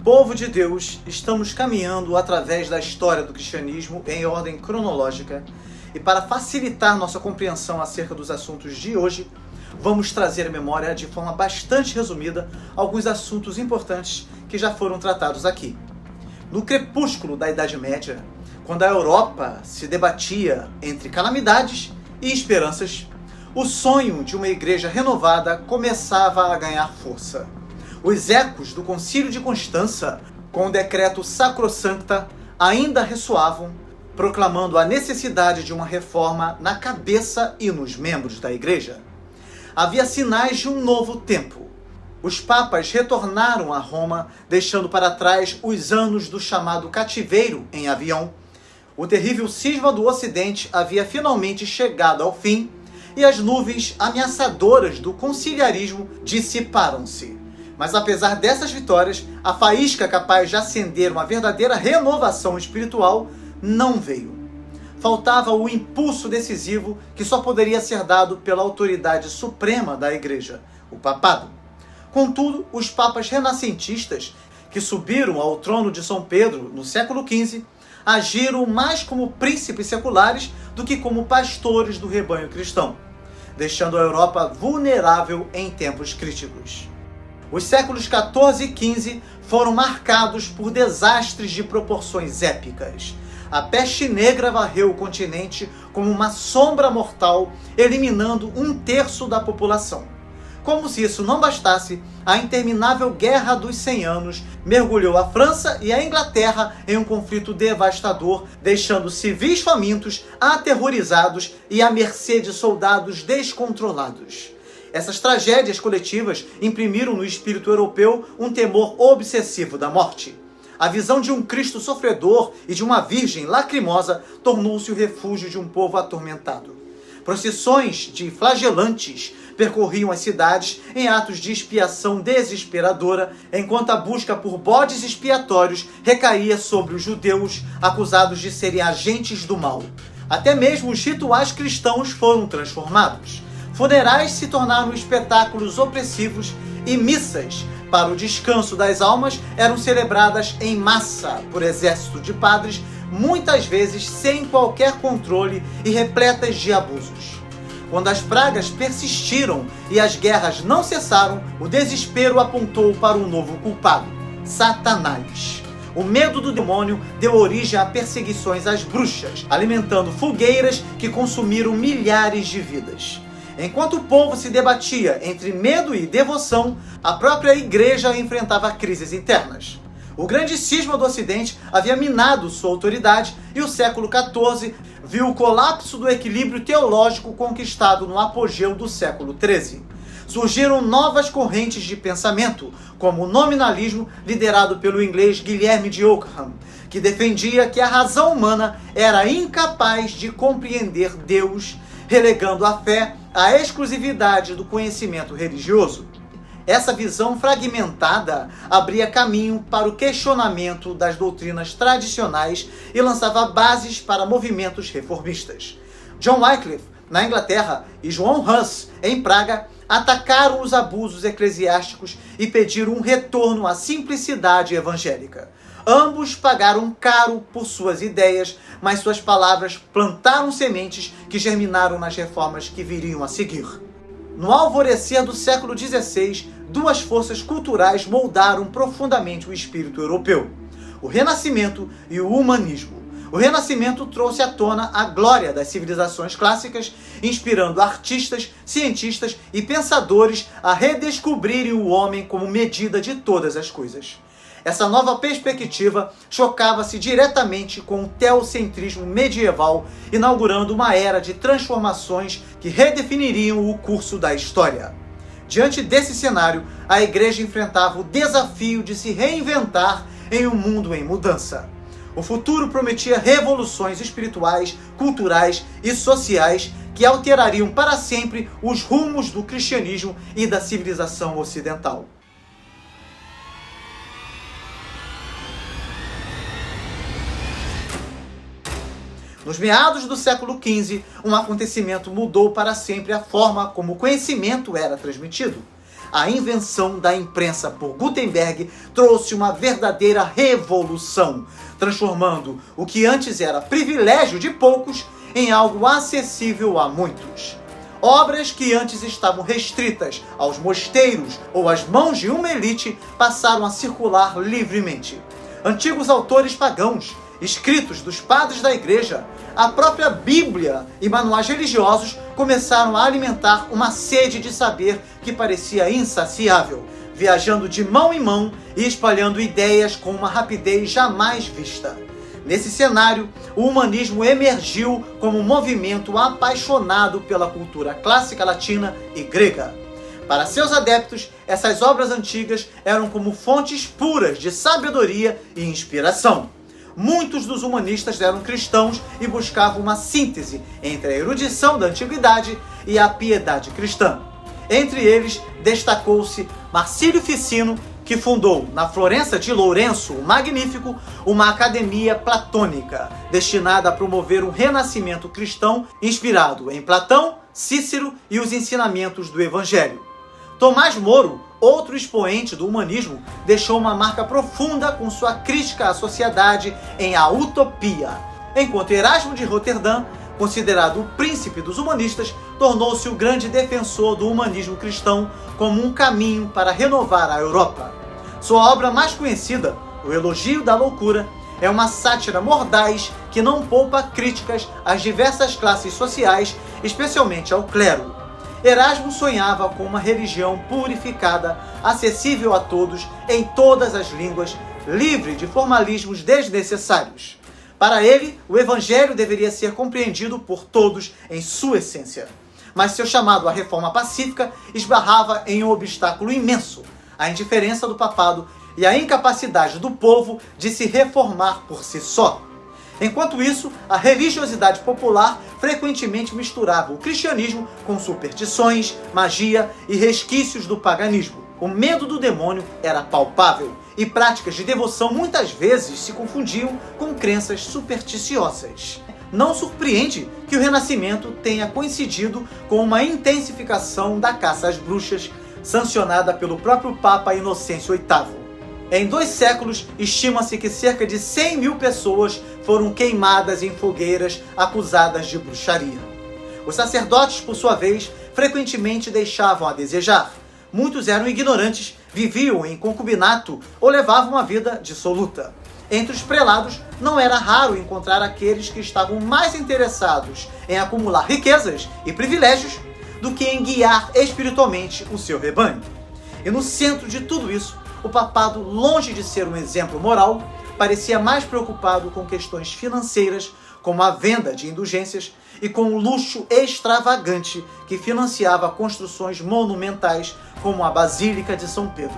povo de Deus, estamos caminhando através da história do cristianismo em ordem cronológica e para facilitar nossa compreensão acerca dos assuntos de hoje, vamos trazer à memória de forma bastante resumida alguns assuntos importantes que já foram tratados aqui. No crepúsculo da Idade Média, quando a Europa se debatia entre calamidades e esperanças, o sonho de uma igreja renovada começava a ganhar força. Os ecos do Concílio de Constança, com o decreto Sacrosancta, ainda ressoavam, proclamando a necessidade de uma reforma na cabeça e nos membros da igreja. Havia sinais de um novo tempo. Os papas retornaram a Roma, deixando para trás os anos do chamado cativeiro em Avião. O terrível cisma do Ocidente havia finalmente chegado ao fim e as nuvens ameaçadoras do conciliarismo dissiparam-se. Mas apesar dessas vitórias, a faísca capaz de acender uma verdadeira renovação espiritual não veio. Faltava o impulso decisivo que só poderia ser dado pela autoridade suprema da Igreja, o papado. Contudo, os papas renascentistas, que subiram ao trono de São Pedro no século XV, agiram mais como príncipes seculares do que como pastores do rebanho cristão, deixando a Europa vulnerável em tempos críticos. Os séculos XIV e XV foram marcados por desastres de proporções épicas. A peste negra varreu o continente como uma sombra mortal, eliminando 1/3 da população. Como se isso não bastasse, a interminável Guerra dos 100 Anos mergulhou a França e a Inglaterra em um conflito devastador, deixando civis famintos, aterrorizados e à mercê de soldados descontrolados. Essas tragédias coletivas imprimiram no espírito europeu um temor obsessivo da morte. A visão de um Cristo sofredor e de uma Virgem lacrimosa tornou-se o refúgio de um povo atormentado. Procissões de flagelantes percorriam as cidades em atos de expiação desesperadora, enquanto a busca por bodes expiatórios recaía sobre os judeus acusados de serem agentes do mal. Até mesmo os rituais cristãos foram transformados. Funerais se tornaram espetáculos opressivos e missas para o descanso das almas eram celebradas em massa por exército de padres, muitas vezes sem qualquer controle e repletas de abusos. Quando as pragas persistiram e as guerras não cessaram, o desespero apontou para um novo culpado, Satanás. O medo do demônio deu origem a perseguições às bruxas, alimentando fogueiras que consumiram milhares de vidas. Enquanto o povo se debatia entre medo e devoção, a própria igreja enfrentava crises internas. O grande cisma do Ocidente havia minado sua autoridade e o século XIV viu o colapso do equilíbrio teológico conquistado no apogeu do século XIII. Surgiram novas correntes de pensamento, como o nominalismo liderado pelo inglês Guilherme de Ockham, que defendia que a razão humana era incapaz de compreender Deus, relegando a fé à exclusividade do conhecimento religioso. Essa visão fragmentada abria caminho para o questionamento das doutrinas tradicionais e lançava bases para movimentos reformistas. John Wycliffe, na Inglaterra, e João Hus, em Praga, atacaram os abusos eclesiásticos e pediram um retorno à simplicidade evangélica. Ambos pagaram caro por suas ideias, mas suas palavras plantaram sementes que germinaram nas reformas que viriam a seguir. No alvorecer do século XVI, duas forças culturais moldaram profundamente o espírito europeu: o Renascimento e o Humanismo. O Renascimento trouxe à tona a glória das civilizações clássicas, inspirando artistas, cientistas e pensadores a redescobrirem o homem como medida de todas as coisas. Essa nova perspectiva chocava-se diretamente com o teocentrismo medieval, inaugurando uma era de transformações que redefiniriam o curso da história. Diante desse cenário, a Igreja enfrentava o desafio de se reinventar em um mundo em mudança. O futuro prometia revoluções espirituais, culturais e sociais que alterariam para sempre os rumos do cristianismo e da civilização ocidental. Nos meados do século XV, um acontecimento mudou para sempre a forma como o conhecimento era transmitido. a invenção da imprensa por Gutenberg trouxe uma verdadeira revolução, transformando o que antes era privilégio de poucos em algo acessível a muitos. Obras que antes estavam restritas aos mosteiros ou às mãos de uma elite passaram a circular livremente. Antigos autores pagãos, escritos dos padres da igreja, a própria Bíblia e manuais religiosos começaram a alimentar uma sede de saber que parecia insaciável, viajando de mão em mão e espalhando ideias com uma rapidez jamais vista. Nesse cenário, o humanismo emergiu como um movimento apaixonado pela cultura clássica latina e grega. Para seus adeptos, essas obras antigas eram como fontes puras de sabedoria e inspiração. Muitos dos humanistas eram cristãos e buscavam uma síntese entre a erudição da antiguidade e a piedade cristã. Entre eles, destacou-se Marcílio Ficino, que fundou, na Florença de Lourenço o Magnífico, uma academia platônica, destinada a promover um renascimento cristão inspirado em Platão, Cícero e os ensinamentos do Evangelho. Tomás Moro, outro expoente do humanismo, deixou uma marca profunda com sua crítica à sociedade em A Utopia, enquanto Erasmo de Roterdã, considerado o príncipe dos humanistas, tornou-se o grande defensor do humanismo cristão como um caminho para renovar a Europa. Sua obra mais conhecida, O Elogio da Loucura, é uma sátira mordaz que não poupa críticas às diversas classes sociais, especialmente ao clero. Erasmo sonhava com uma religião purificada, acessível a todos, em todas as línguas, livre de formalismos desnecessários. Para ele, o Evangelho deveria ser compreendido por todos em sua essência. Mas seu chamado à reforma pacífica esbarrava em um obstáculo imenso: a indiferença do papado e a incapacidade do povo de se reformar por si só. Enquanto isso, a religiosidade popular frequentemente misturava o cristianismo com superstições, magia e resquícios do paganismo. O medo do demônio era palpável e práticas de devoção muitas vezes se confundiam com crenças supersticiosas. Não surpreende que o Renascimento tenha coincidido com uma intensificação da caça às bruxas, sancionada pelo próprio Papa Inocêncio VIII. Em 2 séculos, estima-se que cerca de 100 mil pessoas foram queimadas em fogueiras acusadas de bruxaria. Os sacerdotes, por sua vez, frequentemente deixavam a desejar. Muitos eram ignorantes, viviam em concubinato ou levavam uma vida dissoluta. Entre os prelados, não era raro encontrar aqueles que estavam mais interessados em acumular riquezas e privilégios do que em guiar espiritualmente o seu rebanho. E no centro de tudo isso, o papado, longe de ser um exemplo moral, parecia mais preocupado com questões financeiras, como a venda de indulgências, e com o luxo extravagante que financiava construções monumentais, como a Basílica de São Pedro.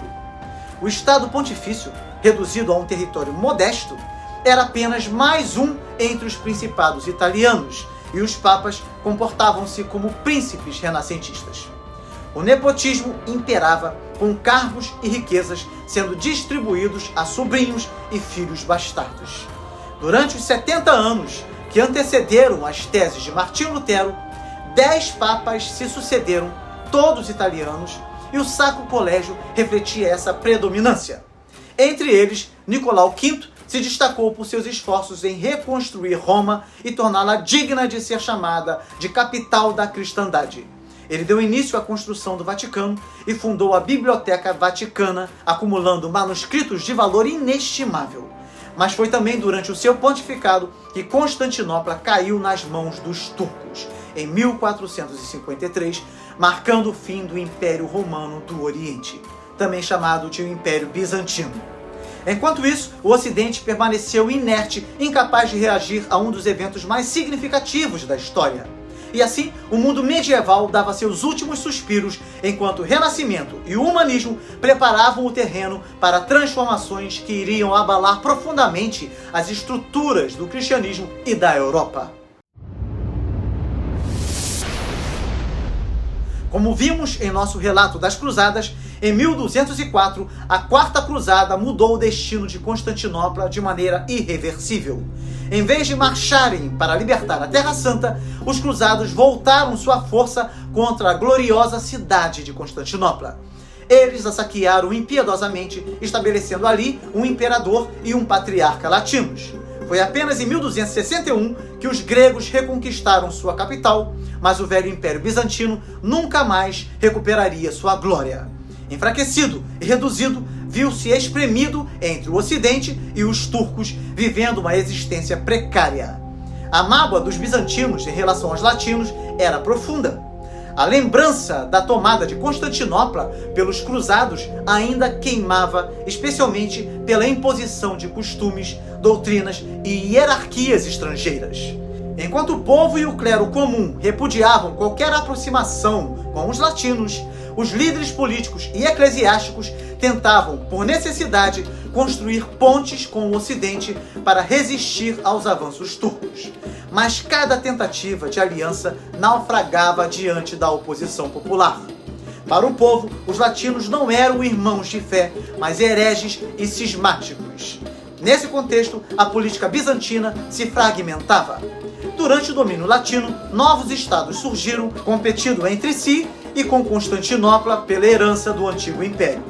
O Estado Pontifício, reduzido a um território modesto, era apenas mais um entre os principados italianos, e os papas comportavam-se como príncipes renascentistas. O nepotismo imperava, com cargos e riquezas sendo distribuídos a sobrinhos e filhos bastardos. Durante os 70 anos que antecederam as teses de Martinho Lutero, 10 papas se sucederam, todos italianos, e o Sacro Colégio refletia essa predominância. Entre eles, Nicolau V se destacou por seus esforços em reconstruir Roma e torná-la digna de ser chamada de capital da cristandade. Ele deu início à construção do Vaticano e fundou a Biblioteca Vaticana, acumulando manuscritos de valor inestimável. Mas foi também durante o seu pontificado que Constantinopla caiu nas mãos dos turcos, em 1453, marcando o fim do Império Romano do Oriente, também chamado de Império Bizantino. Enquanto isso, o Ocidente permaneceu inerte, incapaz de reagir a um dos eventos mais significativos da história. E assim, o mundo medieval dava seus últimos suspiros, enquanto o Renascimento e o humanismo preparavam o terreno para transformações que iriam abalar profundamente as estruturas do cristianismo e da Europa. Como vimos em nosso relato das Cruzadas, em 1204, a Quarta Cruzada mudou o destino de Constantinopla de maneira irreversível. Em vez de marcharem para libertar a Terra Santa, os cruzados voltaram sua força contra a gloriosa cidade de Constantinopla. eles a saquearam impiedosamente, estabelecendo ali um imperador e um patriarca latinos. Foi apenas em 1261 que os gregos reconquistaram sua capital, mas o velho Império Bizantino nunca mais recuperaria sua glória. Enfraquecido e reduzido, viu-se espremido entre o Ocidente e os turcos, vivendo uma existência precária. A mágoa dos bizantinos em relação aos latinos era profunda. A lembrança da tomada de Constantinopla pelos cruzados ainda queimava, especialmente pela imposição de costumes, doutrinas e hierarquias estrangeiras. Enquanto o povo e o clero comum repudiavam qualquer aproximação com os latinos, os líderes políticos e eclesiásticos tentavam, por necessidade, construir pontes com o Ocidente para resistir aos avanços turcos. Mas cada tentativa de aliança naufragava diante da oposição popular. Para o povo, os latinos não eram irmãos de fé, mas hereges e cismáticos. Nesse contexto, a política bizantina se fragmentava. Durante o domínio latino, novos estados surgiram, competindo entre si e com Constantinopla pela herança do antigo império.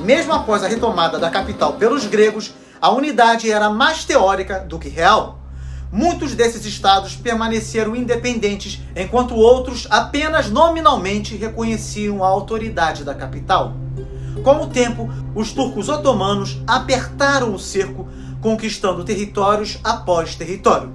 Mesmo após a retomada da capital pelos gregos, a unidade era mais teórica do que real. Muitos desses estados permaneceram independentes, enquanto outros apenas nominalmente reconheciam a autoridade da capital. Com o tempo, os turcos otomanos apertaram o cerco, conquistando territórios após território.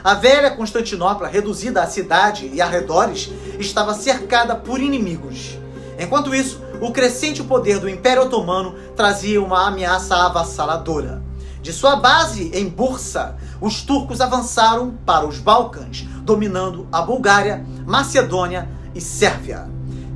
A velha Constantinopla, reduzida à cidade e arredores, estava cercada por inimigos. Enquanto isso, o crescente poder do Império Otomano trazia uma ameaça avassaladora. De sua base em Bursa, os turcos avançaram para os Balcãs, dominando a Bulgária, Macedônia e Sérvia.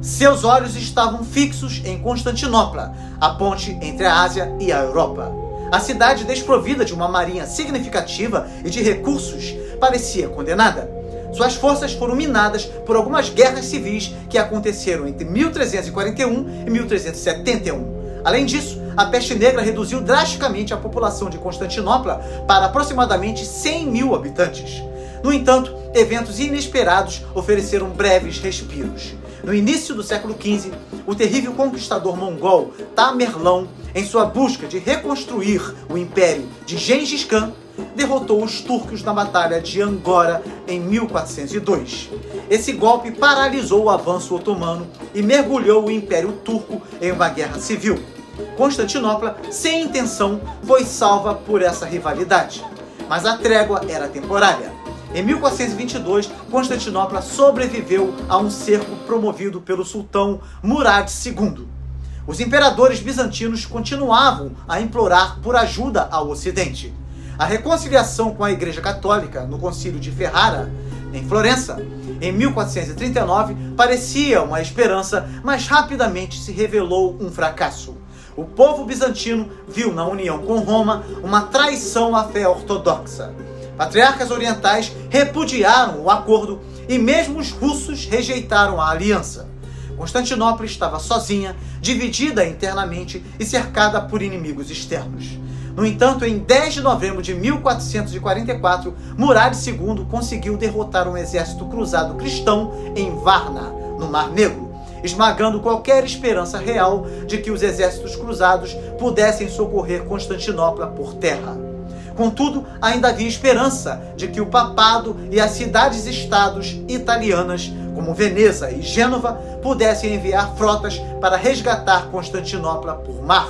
Seus olhos estavam fixos em Constantinopla, a ponte entre a Ásia e a Europa. A cidade, desprovida de uma marinha significativa e de recursos, parecia condenada. Suas forças foram minadas por algumas guerras civis que aconteceram entre 1341 e 1371. Além disso, a peste negra reduziu drasticamente a população de Constantinopla para aproximadamente 100 mil habitantes. No entanto, eventos inesperados ofereceram breves respiros. No início do século XV, o terrível conquistador mongol Tamerlão, em sua busca de reconstruir o império de Gengis Khan, derrotou os turcos na Batalha de Angora em 1402. Esse golpe paralisou o avanço otomano e mergulhou o Império Turco em uma guerra civil. Constantinopla, sem intenção, foi salva por essa rivalidade. Mas a trégua era temporária. Em 1422, Constantinopla sobreviveu a um cerco promovido pelo sultão Murad II. Os imperadores bizantinos continuavam a implorar por ajuda ao Ocidente. A reconciliação com a Igreja Católica no Concílio de Ferrara, em Florença, em 1439, parecia uma esperança, mas rapidamente se revelou um fracasso. O povo bizantino viu na união com Roma uma traição à fé ortodoxa. Patriarcas orientais repudiaram o acordo e mesmo os russos rejeitaram a aliança. Constantinopla estava sozinha, dividida internamente e cercada por inimigos externos. No entanto, em 10 de novembro de 1444, Murad II conseguiu derrotar um exército cruzado cristão em Varna, no Mar Negro, esmagando qualquer esperança real de que os exércitos cruzados pudessem socorrer Constantinopla por terra. Contudo, ainda havia esperança de que o papado e as cidades-estados italianas, como Veneza e Gênova, pudessem enviar frotas para resgatar Constantinopla por mar.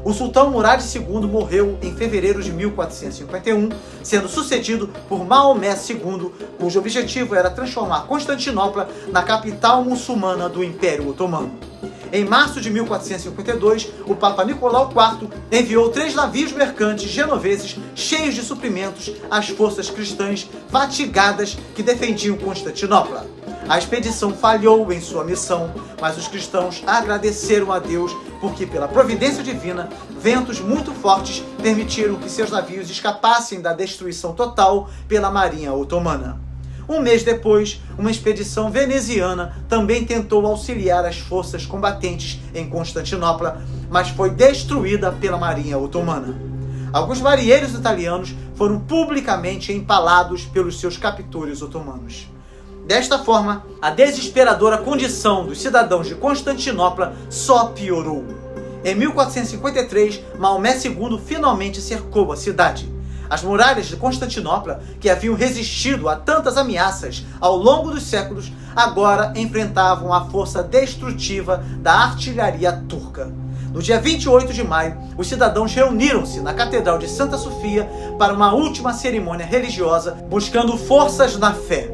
O sultão Murad II morreu em fevereiro de 1451, sendo sucedido por Maomé II, cujo objetivo era transformar Constantinopla na capital muçulmana do Império Otomano. Em março de 1452, o Papa Nicolau IV enviou 3 navios mercantes genoveses cheios de suprimentos às forças cristãs fatigadas que defendiam Constantinopla. A expedição falhou em sua missão, mas os cristãos agradeceram a Deus porque, pela providência divina, ventos muito fortes permitiram que seus navios escapassem da destruição total pela marinha otomana. Um mês depois, uma expedição veneziana também tentou auxiliar as forças combatentes em Constantinopla, mas foi destruída pela marinha otomana. Alguns marinheiros italianos foram publicamente empalados pelos seus captores otomanos. Desta forma, a desesperadora condição dos cidadãos de Constantinopla só piorou. Em 1453, Maomé II finalmente cercou a cidade. As muralhas de Constantinopla, que haviam resistido a tantas ameaças ao longo dos séculos, agora enfrentavam a força destrutiva da artilharia turca. No dia 28 de maio, os cidadãos reuniram-se na Catedral de Santa Sofia para uma última cerimônia religiosa, buscando forças na fé.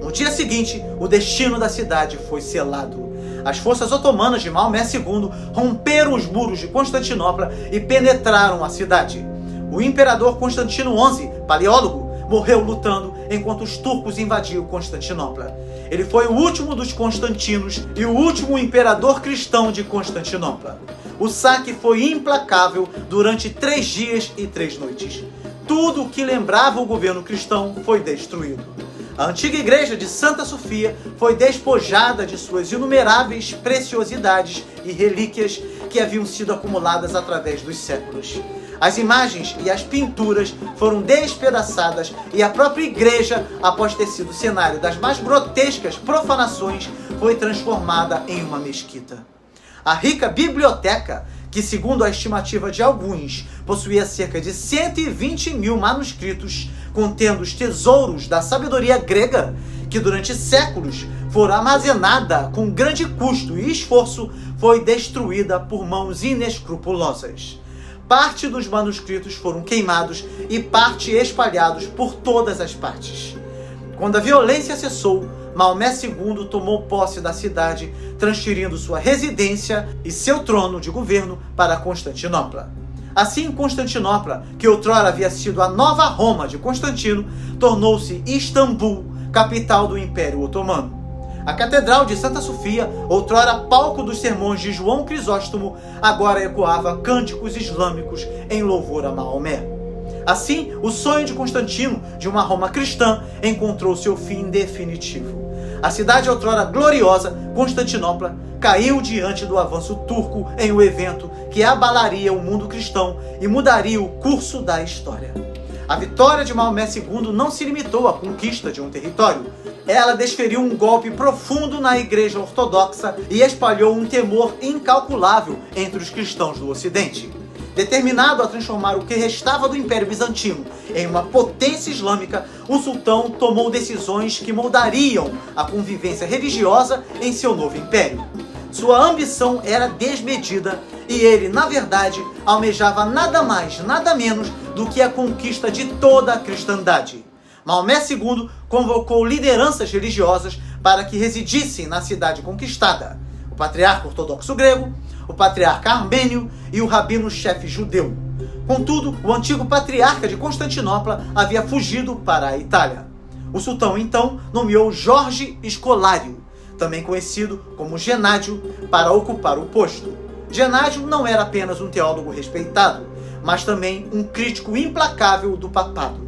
No dia seguinte, o destino da cidade foi selado. As forças otomanas de Maomé II romperam os muros de Constantinopla e penetraram a cidade. O imperador Constantino XI, paleólogo, morreu lutando enquanto os turcos invadiam Constantinopla. Ele foi o último dos Constantinos e o último imperador cristão de Constantinopla. O saque foi implacável durante 3 dias e 3 noites. Tudo o que lembrava o governo cristão foi destruído. A antiga igreja de Santa Sofia foi despojada de suas inumeráveis preciosidades e relíquias que haviam sido acumuladas através dos séculos. As imagens e as pinturas foram despedaçadas e a própria igreja, após ter sido cenário das mais grotescas profanações, foi transformada em uma mesquita. A rica biblioteca, que segundo a estimativa de alguns, possuía cerca de 120 mil manuscritos, contendo os tesouros da sabedoria grega, que durante séculos foram armazenada com grande custo e esforço, foi destruída por mãos inescrupulosas. Parte dos manuscritos foram queimados e parte espalhados por todas as partes. Quando a violência cessou, Maomé II tomou posse da cidade, transferindo sua residência e seu trono de governo para Constantinopla. Assim, Constantinopla, que outrora havia sido a nova Roma de Constantino, tornou-se Istambul, capital do Império Otomano. A Catedral de Santa Sofia, outrora palco dos sermões de João Crisóstomo, agora ecoava cânticos islâmicos em louvor a Maomé. Assim, o sonho de Constantino de uma Roma cristã encontrou seu fim definitivo. A cidade outrora gloriosa, Constantinopla, caiu diante do avanço turco em um evento que abalaria o mundo cristão e mudaria o curso da história. A vitória de Maomé II não se limitou à conquista de um território. Ela desferiu um golpe profundo na Igreja Ortodoxa e espalhou um temor incalculável entre os cristãos do Ocidente. Determinado a transformar o que restava do Império Bizantino em uma potência islâmica, o sultão tomou decisões que moldariam a convivência religiosa em seu novo império. Sua ambição era desmedida e ele, na verdade, almejava nada mais, nada menos do que a conquista de toda a cristandade. Maomé II convocou lideranças religiosas para que residissem na cidade conquistada: o patriarca ortodoxo grego, o patriarca armênio e o rabino-chefe judeu. Contudo, o antigo patriarca de Constantinopla havia fugido para a Itália. O sultão, então, nomeou Jorge Escolário, também conhecido como Genádio, para ocupar o posto. Genádio não era apenas um teólogo respeitado, mas também um crítico implacável do papado.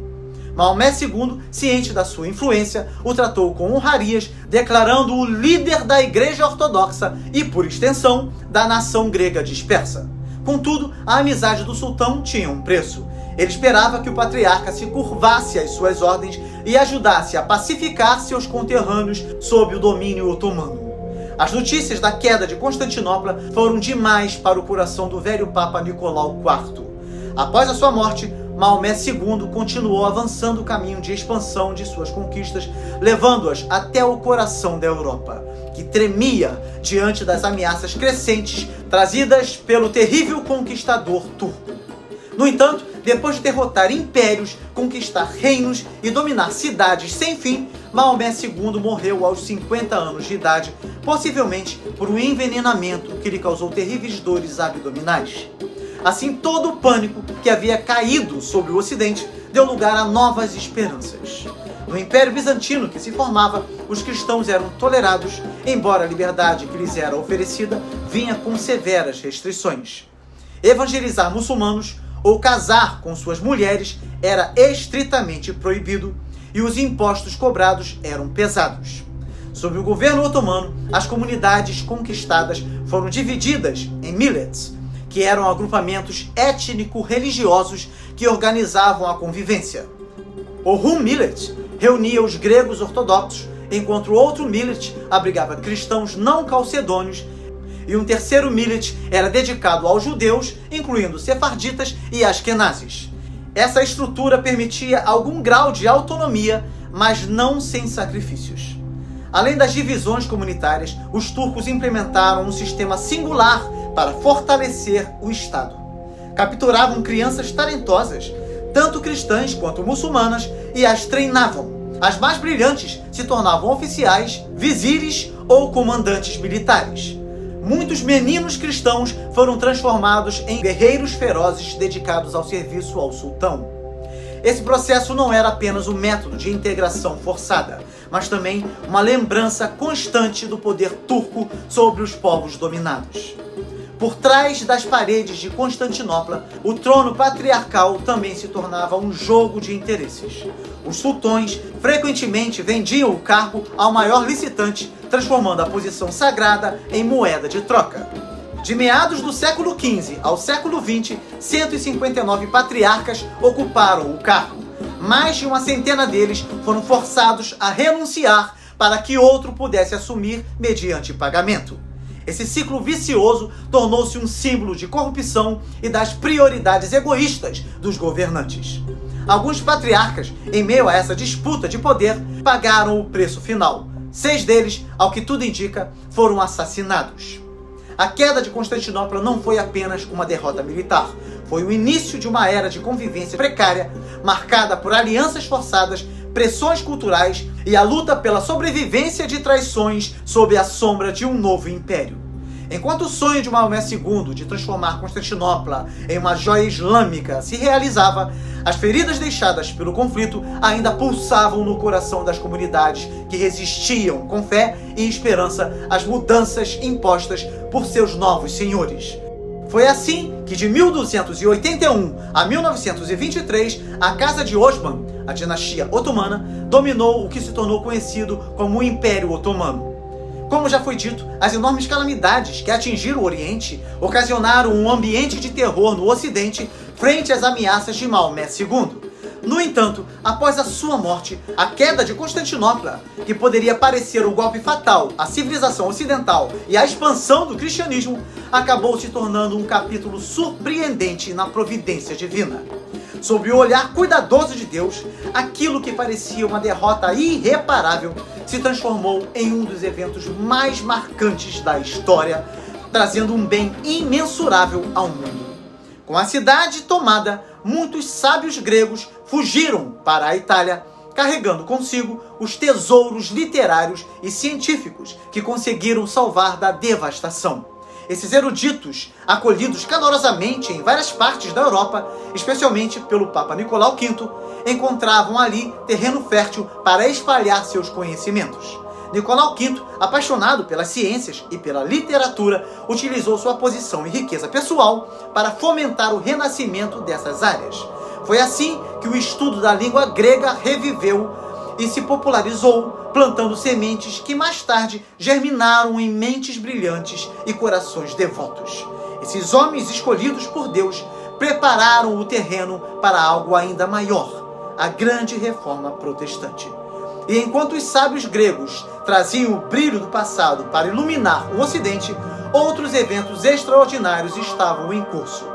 Maomé II, ciente da sua influência, o tratou com honrarias, declarando-o o líder da Igreja Ortodoxa e, por extensão, da nação grega dispersa. Contudo, a amizade do sultão tinha um preço. Ele esperava que o patriarca se curvasse às suas ordens e ajudasse a pacificar seus conterrâneos sob o domínio otomano. As notícias da queda de Constantinopla foram demais para o coração do velho Papa Nicolau IV. Após a sua morte, Maomé II continuou avançando o caminho de expansão de suas conquistas, levando-as até o coração da Europa, que tremia diante das ameaças crescentes trazidas pelo terrível conquistador turco. No entanto, depois de derrotar impérios, conquistar reinos e dominar cidades sem fim, Maomé II morreu aos 50 anos de idade, possivelmente por um envenenamento que lhe causou terríveis dores abdominais. Assim, todo o pânico que havia caído sobre o Ocidente deu lugar a novas esperanças. No Império Bizantino que se formava, os cristãos eram tolerados, embora a liberdade que lhes era oferecida vinha com severas restrições. Evangelizar muçulmanos ou casar com suas mulheres era estritamente proibido e os impostos cobrados eram pesados. Sob o governo otomano, as comunidades conquistadas foram divididas em millets, que eram agrupamentos étnico-religiosos que organizavam a convivência. O Rum Millet reunia os gregos ortodoxos enquanto outro millet abrigava cristãos não calcedônios, e um terceiro millet era dedicado aos judeus, incluindo sefarditas e askenazes. Essa estrutura permitia algum grau de autonomia, mas não sem sacrifícios. Além das divisões comunitárias, os turcos implementaram um sistema singular para fortalecer o Estado. Capturavam crianças talentosas, tanto cristãs quanto muçulmanas, e as treinavam. As mais brilhantes se tornavam oficiais, vizires ou comandantes militares. Muitos meninos cristãos foram transformados em guerreiros ferozes dedicados ao serviço ao sultão. Esse processo não era apenas um método de integração forçada, mas também uma lembrança constante do poder turco sobre os povos dominados. Por trás das paredes de Constantinopla, o trono patriarcal também se tornava um jogo de interesses. Os sultões frequentemente vendiam o cargo ao maior licitante, transformando a posição sagrada em moeda de troca. De meados do século XV ao século XX, 159 patriarcas ocuparam o cargo. Mais de uma centena deles foram forçados a renunciar para que outro pudesse assumir mediante pagamento. Esse ciclo vicioso tornou-se um símbolo de corrupção e das prioridades egoístas dos governantes. Alguns patriarcas, em meio a essa disputa de poder, pagaram o preço final. 6 deles, ao que tudo indica, foram assassinados. A queda de Constantinopla não foi apenas uma derrota militar, foi o início de uma era de convivência precária, marcada por alianças forçadas, pressões culturais e a luta pela sobrevivência de traições sob a sombra de um novo império. Enquanto o sonho de Maomé II de transformar Constantinopla em uma joia islâmica se realizava, as feridas deixadas pelo conflito ainda pulsavam no coração das comunidades que resistiam com fé e esperança às mudanças impostas por seus novos senhores. Foi assim que de 1281 a 1923, a Casa de Osman, a dinastia otomana, dominou o que se tornou conhecido como o Império Otomano. Como já foi dito, as enormes calamidades que atingiram o Oriente ocasionaram um ambiente de terror no Ocidente frente às ameaças de Maomé II. No entanto, após a sua morte, a queda de Constantinopla, que poderia parecer um golpe fatal à civilização ocidental e à expansão do cristianismo, acabou se tornando um capítulo surpreendente na providência divina. Sob o olhar cuidadoso de Deus, aquilo que parecia uma derrota irreparável se transformou em um dos eventos mais marcantes da história, trazendo um bem imensurável ao mundo. Com a cidade tomada, muitos sábios gregos fugiram para a Itália, carregando consigo os tesouros literários e científicos que conseguiram salvar da devastação. Esses eruditos, acolhidos calorosamente em várias partes da Europa, especialmente pelo Papa Nicolau V, encontravam ali terreno fértil para espalhar seus conhecimentos. Nicolau V, apaixonado pelas ciências e pela literatura, utilizou sua posição e riqueza pessoal para fomentar o renascimento dessas áreas. Foi assim que o estudo da língua grega reviveu e se popularizou, plantando sementes que mais tarde germinaram em mentes brilhantes e corações devotos. Esses homens escolhidos por Deus prepararam o terreno para algo ainda maior, a grande reforma protestante. E enquanto os sábios gregos traziam o brilho do passado para iluminar o Ocidente, outros eventos extraordinários estavam em curso.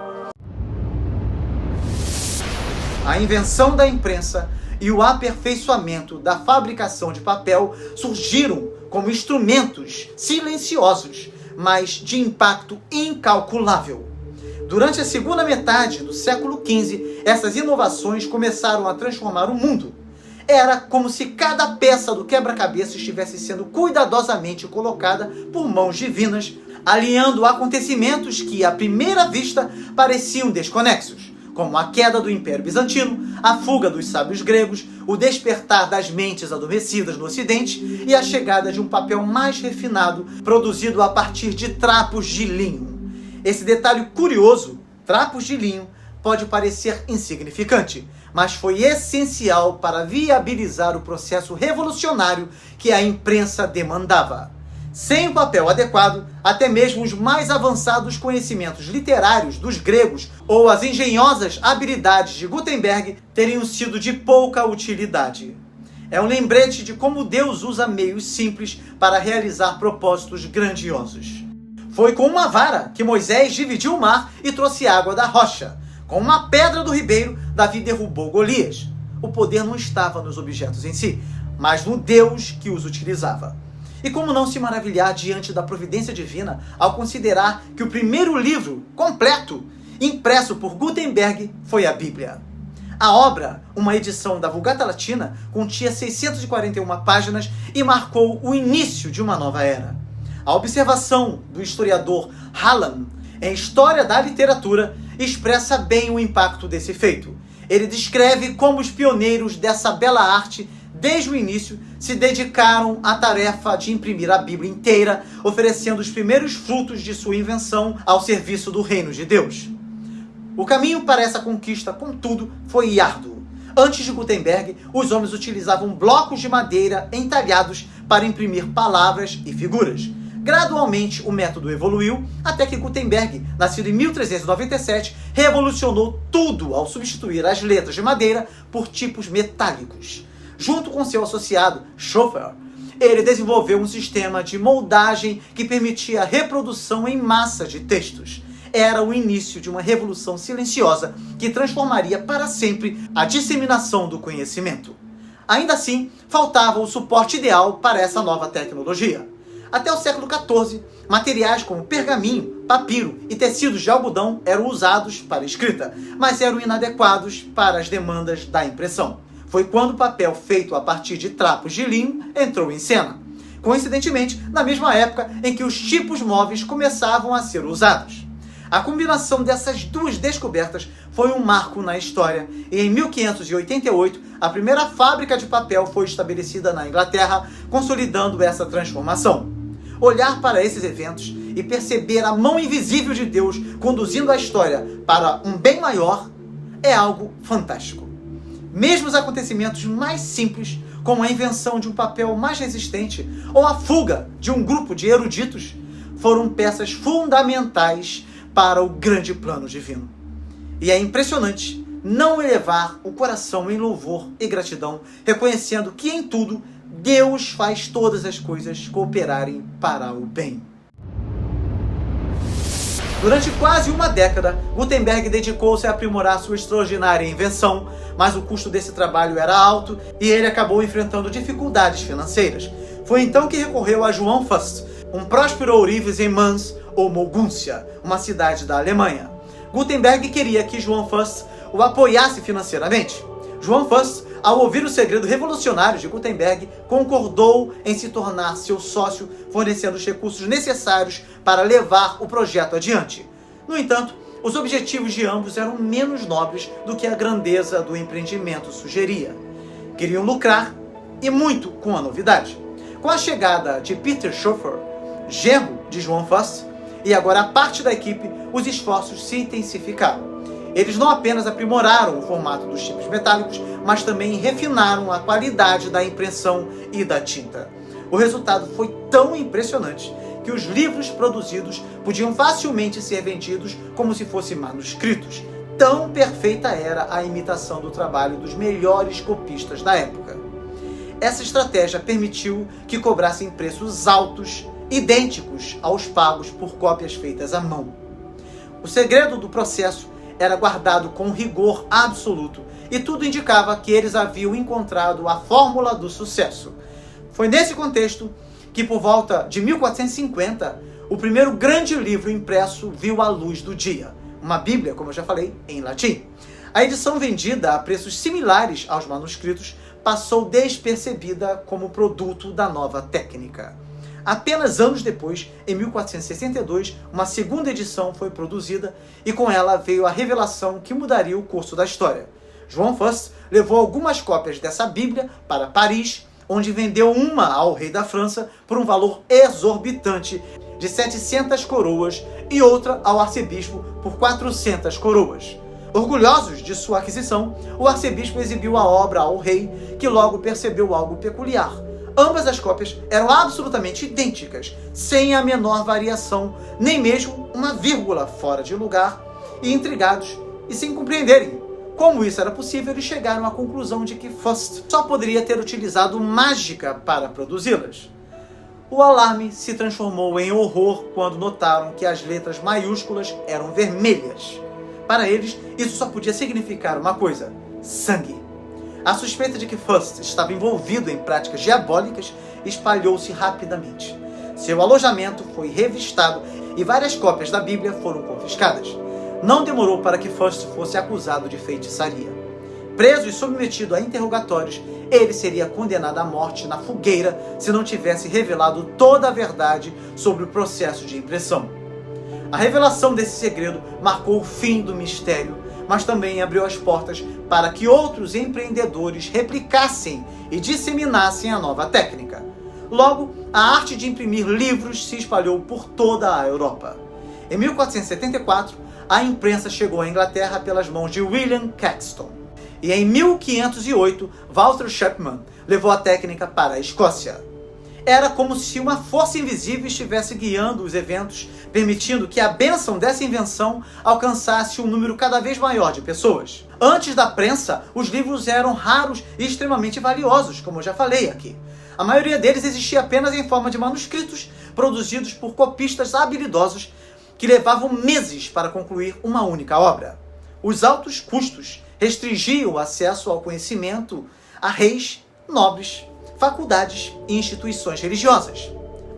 A invenção da imprensa e o aperfeiçoamento da fabricação de papel surgiram como instrumentos silenciosos, mas de impacto incalculável. Durante a segunda metade do século XV, essas inovações começaram a transformar o mundo. Era como se cada peça do quebra-cabeça estivesse sendo cuidadosamente colocada por mãos divinas, alinhando acontecimentos que, à primeira vista, pareciam desconexos, como a queda do Império Bizantino, a fuga dos sábios gregos, o despertar das mentes adormecidas no Ocidente e a chegada de um papel mais refinado, produzido a partir de trapos de linho. Esse detalhe curioso, trapos de linho, pode parecer insignificante, mas foi essencial para viabilizar o processo revolucionário que a imprensa demandava. Sem o papel adequado, até mesmo os mais avançados conhecimentos literários dos gregos ou as engenhosas habilidades de Gutenberg teriam sido de pouca utilidade. É um lembrete de como Deus usa meios simples para realizar propósitos grandiosos. Foi com uma vara que Moisés dividiu o mar e trouxe água da rocha. Com uma pedra do ribeiro, Davi derrubou Golias. O poder não estava nos objetos em si, mas no Deus que os utilizava. E como não se maravilhar diante da providência divina ao considerar que o primeiro livro completo, impresso por Gutenberg, foi a Bíblia. A obra, uma edição da Vulgata Latina, continha 641 páginas e marcou o início de uma nova era. A observação do historiador Hallam em História da Literatura expressa bem o impacto desse feito. Ele descreve como os pioneiros dessa bela arte, desde o início, se dedicaram à tarefa de imprimir a Bíblia inteira, oferecendo os primeiros frutos de sua invenção ao serviço do reino de Deus. O caminho para essa conquista, contudo, foi árduo. Antes de Gutenberg, os homens utilizavam blocos de madeira entalhados para imprimir palavras e figuras. Gradualmente, o método evoluiu até que Gutenberg, nascido em 1397, revolucionou tudo ao substituir as letras de madeira por tipos metálicos. Junto com seu associado, Schoeffer, ele desenvolveu um sistema de moldagem que permitia a reprodução em massa de textos. Era o início de uma revolução silenciosa que transformaria para sempre a disseminação do conhecimento. Ainda assim, faltava o suporte ideal para essa nova tecnologia. Até o século XIV, materiais como pergaminho, papiro e tecidos de algodão eram usados para escrita, mas eram inadequados para as demandas da impressão. Foi quando o papel feito a partir de trapos de linho entrou em cena. Coincidentemente, na mesma época em que os tipos móveis começavam a ser usados. A combinação dessas duas descobertas foi um marco na história e em 1588 a primeira fábrica de papel foi estabelecida na Inglaterra, consolidando essa transformação. Olhar para esses eventos e perceber a mão invisível de Deus conduzindo a história para um bem maior é algo fantástico. Mesmo os acontecimentos mais simples, como a invenção de um papel mais resistente ou a fuga de um grupo de eruditos, foram peças fundamentais para o grande plano divino. E é impressionante não elevar o coração em louvor e gratidão, reconhecendo que em tudo Deus faz todas as coisas cooperarem para o bem. Durante quase uma década, Gutenberg dedicou-se a aprimorar sua extraordinária invenção, mas o custo desse trabalho era alto e ele acabou enfrentando dificuldades financeiras. Foi então que recorreu a Johann Fuchs, um próspero ourives em Mainz, ou Mogúncia, uma cidade da Alemanha. Gutenberg queria que Johann Fuchs o apoiasse financeiramente. Johann Fuchs, ao ouvir o segredo revolucionário de Gutenberg, concordou em se tornar seu sócio, fornecendo os recursos necessários para levar o projeto adiante. No entanto, os objetivos de ambos eram menos nobres do que a grandeza do empreendimento sugeria. Queriam lucrar, e muito com a novidade. Com a chegada de Peter Schoeffer, genro de Johann Fuchs, e agora a parte da equipe, os esforços se intensificaram. Eles não apenas aprimoraram o formato dos tipos metálicos, mas também refinaram a qualidade da impressão e da tinta. O resultado foi tão impressionante que os livros produzidos podiam facilmente ser vendidos como se fossem manuscritos. Tão perfeita era a imitação do trabalho dos melhores copistas da época. Essa estratégia permitiu que cobrassem preços altos, idênticos aos pagos por cópias feitas à mão. O segredo do processo era guardado com rigor absoluto e tudo indicava que eles haviam encontrado a fórmula do sucesso. Foi nesse contexto que, por volta de 1450, o primeiro grande livro impresso viu a luz do dia, uma Bíblia, como eu já falei, em latim. A edição vendida a preços similares aos manuscritos passou despercebida como produto da nova técnica. Apenas anos depois, em 1462, uma segunda edição foi produzida e com ela veio a revelação que mudaria o curso da história. Johann Fuchs levou algumas cópias dessa Bíblia para Paris, onde vendeu uma ao rei da França por um valor exorbitante de 700 coroas e outra ao arcebispo por 400 coroas. Orgulhosos de sua aquisição, o arcebispo exibiu a obra ao rei, que logo percebeu algo peculiar. Ambas as cópias eram absolutamente idênticas, sem a menor variação, nem mesmo uma vírgula fora de lugar, e intrigados e sem compreenderem Como isso era possível, eles chegaram à conclusão de que Fust só poderia ter utilizado mágica para produzi-las. O alarme se transformou em horror quando notaram que as letras maiúsculas eram vermelhas. Para eles, isso só podia significar uma coisa: sangue. A suspeita de que Fust estava envolvido em práticas diabólicas espalhou-se rapidamente. Seu alojamento foi revistado e várias cópias da Bíblia foram confiscadas. Não demorou para que Fust fosse acusado de feitiçaria. Preso e submetido a interrogatórios, ele seria condenado à morte na fogueira se não tivesse revelado toda a verdade sobre o processo de impressão. A revelação desse segredo marcou o fim do mistério, mas também abriu as portas para que outros empreendedores replicassem e disseminassem a nova técnica. Logo, a arte de imprimir livros se espalhou por toda a Europa. Em 1474, a imprensa chegou à Inglaterra pelas mãos de William Caxton. E em 1508, Walter Chapman levou a técnica para a Escócia. Era como se uma força invisível estivesse guiando os eventos, permitindo que a bênção dessa invenção alcançasse um número cada vez maior de pessoas. Antes da prensa, os livros eram raros e extremamente valiosos, como eu já falei aqui. A maioria deles existia apenas em forma de manuscritos, produzidos por copistas habilidosos, que levavam meses para concluir uma única obra. Os altos custos restringiam o acesso ao conhecimento a reis, nobres, faculdades e instituições religiosas.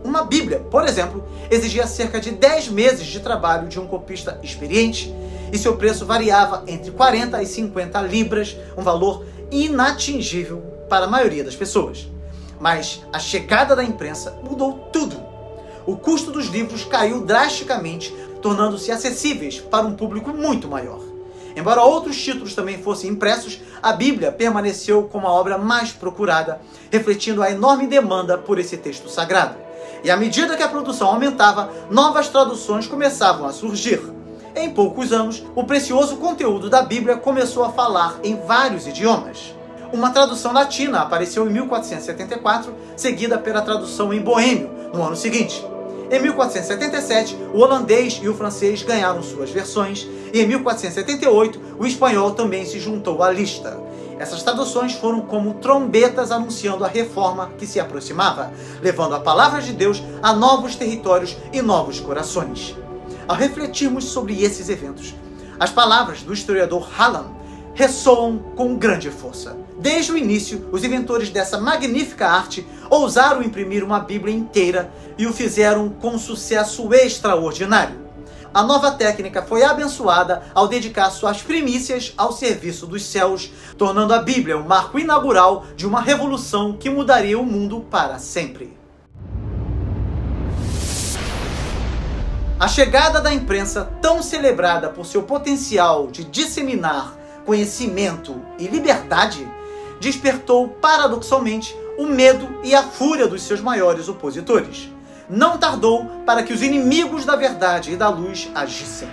Uma Bíblia, por exemplo, exigia cerca de 10 meses de trabalho de um copista experiente, e seu preço variava entre 40 e 50 libras, um valor inatingível para a maioria das pessoas. Mas a chegada da imprensa mudou tudo. O custo dos livros caiu drasticamente, tornando-se acessíveis para um público muito maior. Embora outros títulos também fossem impressos, a Bíblia permaneceu como a obra mais procurada, refletindo a enorme demanda por esse texto sagrado. E à medida que a produção aumentava, novas traduções começavam a surgir. Em poucos anos, o precioso conteúdo da Bíblia começou a falar em vários idiomas. Uma tradução latina apareceu em 1474, seguida pela tradução em boêmio no ano seguinte. Em 1477, o holandês e o francês ganharam suas versões, e em 1478, o espanhol também se juntou à lista. Essas traduções foram como trombetas anunciando a reforma que se aproximava, levando a palavra de Deus a novos territórios e novos corações. Ao refletirmos sobre esses eventos, as palavras do historiador Hallam ressoam com grande força. Desde o início, os inventores dessa magnífica arte ousaram imprimir uma Bíblia inteira e o fizeram com sucesso extraordinário. A nova técnica foi abençoada ao dedicar suas primícias ao serviço dos céus, tornando a Bíblia o marco inaugural de uma revolução que mudaria o mundo para sempre. A chegada da imprensa, tão celebrada por seu potencial de disseminar conhecimento e liberdade, despertou paradoxalmente o medo e a fúria dos seus maiores opositores. Não tardou para que os inimigos da verdade e da luz agissem.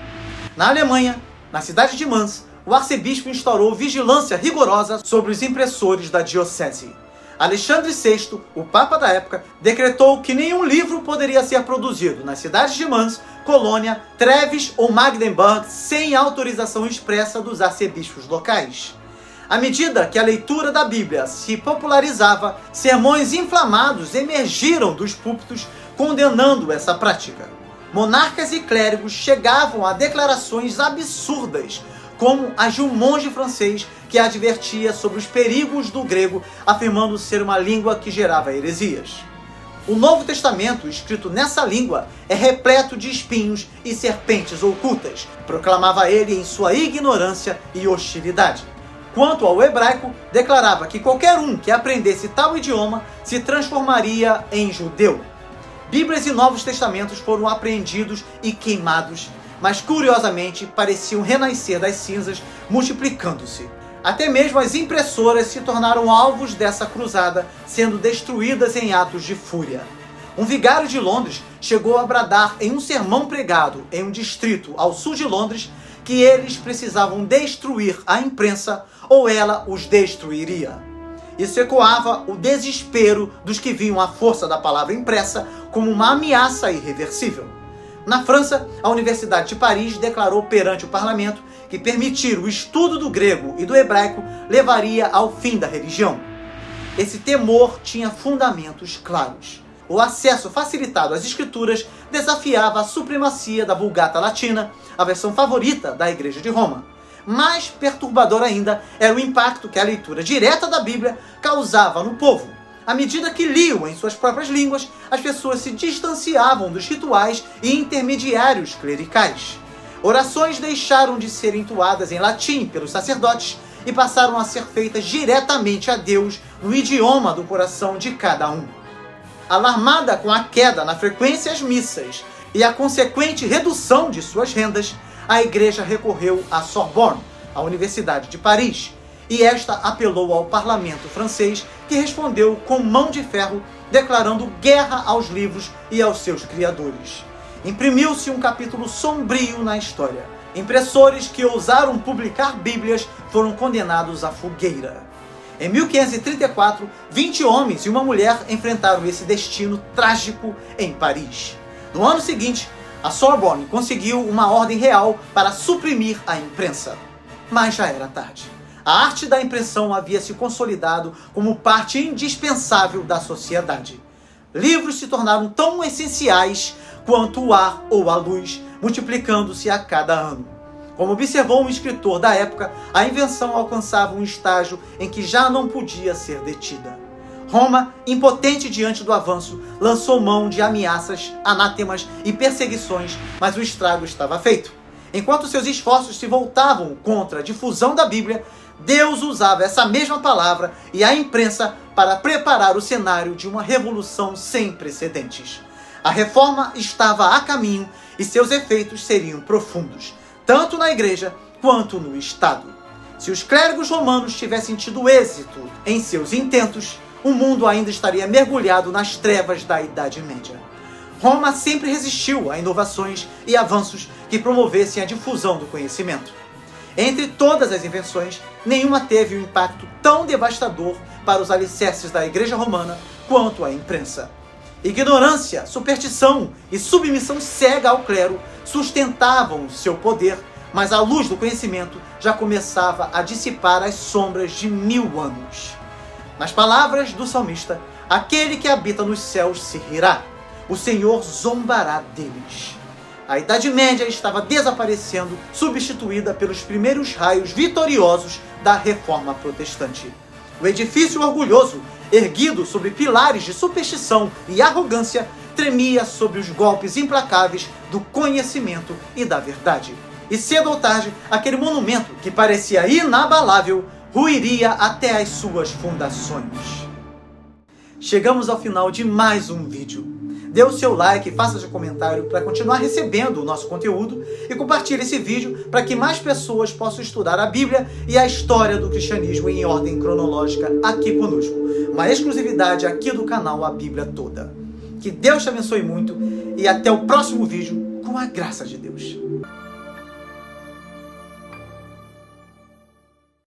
Na Alemanha, na cidade de Mainz, o arcebispo instaurou vigilância rigorosa sobre os impressores da diocese. Alexandre VI, o papa da época, decretou que nenhum livro poderia ser produzido nas cidades de Mainz, Colônia, Treves ou Magdeburg sem autorização expressa dos arcebispos locais. À medida que a leitura da Bíblia se popularizava, sermões inflamados emergiram dos púlpitos condenando essa prática. Monarcas e clérigos chegavam a declarações absurdas, como as de um monge francês que advertia sobre os perigos do grego, afirmando ser uma língua que gerava heresias. O Novo Testamento, escrito nessa língua, é repleto de espinhos e serpentes ocultas, proclamava ele em sua ignorância e hostilidade. Quanto ao hebraico, declarava que qualquer um que aprendesse tal idioma se transformaria em judeu. Bíblias e Novos Testamentos foram apreendidos e queimados, mas curiosamente pareciam renascer das cinzas, multiplicando-se. Até mesmo as impressoras se tornaram alvos dessa cruzada, sendo destruídas em atos de fúria. Um vigário de Londres chegou a bradar em um sermão pregado em um distrito ao sul de Londres que eles precisavam destruir a imprensa ou ela os destruiria. Isso ecoava o desespero dos que viam a força da palavra impressa como uma ameaça irreversível. Na França, a Universidade de Paris declarou perante o parlamento que permitir o estudo do grego e do hebraico levaria ao fim da religião. Esse temor tinha fundamentos claros. O acesso facilitado às escrituras desafiava a supremacia da Vulgata Latina, a versão favorita da Igreja de Roma. Mais perturbador ainda era o impacto que a leitura direta da Bíblia causava no povo. À medida que liam em suas próprias línguas, as pessoas se distanciavam dos rituais e intermediários clericais. Orações deixaram de ser entoadas em latim pelos sacerdotes e passaram a ser feitas diretamente a Deus no idioma do coração de cada um. Alarmada com a queda na frequência às missas e a consequente redução de suas rendas, a Igreja recorreu à Sorbonne, a Universidade de Paris, e esta apelou ao parlamento francês, que respondeu com mão de ferro, declarando guerra aos livros e aos seus criadores. Imprimiu-se um capítulo sombrio na história. Impressores que ousaram publicar Bíblias foram condenados à fogueira. Em 1534, 20 homens e uma mulher enfrentaram esse destino trágico em Paris. No ano seguinte, a Sorbonne conseguiu uma ordem real para suprimir a imprensa. Mas já era tarde. A arte da impressão havia se consolidado como parte indispensável da sociedade. Livros se tornaram tão essenciais quanto o ar ou a luz, multiplicando-se a cada ano. Como observou um escritor da época, a invenção alcançava um estágio em que já não podia ser detida. Roma, impotente diante do avanço, lançou mão de ameaças, anátemas e perseguições, mas o estrago estava feito. Enquanto seus esforços se voltavam contra a difusão da Bíblia, Deus usava essa mesma palavra e a imprensa para preparar o cenário de uma revolução sem precedentes. A reforma estava a caminho e seus efeitos seriam profundos, tanto na Igreja quanto no Estado. Se os clérigos romanos tivessem tido êxito em seus intentos, o mundo ainda estaria mergulhado nas trevas da Idade Média. Roma sempre resistiu a inovações e avanços que promovessem a difusão do conhecimento. Entre todas as invenções, nenhuma teve um impacto tão devastador para os alicerces da Igreja Romana quanto a imprensa. Ignorância, superstição e submissão cega ao clero sustentavam seu poder, mas a luz do conhecimento já começava a dissipar as sombras de 1000 anos. Nas palavras do salmista, aquele que habita nos céus se rirá, o Senhor zombará deles. A Idade Média estava desaparecendo, substituída pelos primeiros raios vitoriosos da Reforma Protestante. O edifício orgulhoso, erguido sobre pilares de superstição e arrogância, tremia sob os golpes implacáveis do conhecimento e da verdade. E cedo ou tarde, aquele monumento, que parecia inabalável, ruiria até as suas fundações. Chegamos ao final de mais um vídeo. Dê o seu like e faça seu comentário para continuar recebendo o nosso conteúdo e compartilhe esse vídeo para que mais pessoas possam estudar a Bíblia e a história do cristianismo em ordem cronológica aqui conosco. Uma exclusividade aqui do canal A Bíblia Toda. Que Deus te abençoe muito e até o próximo vídeo com a graça de Deus.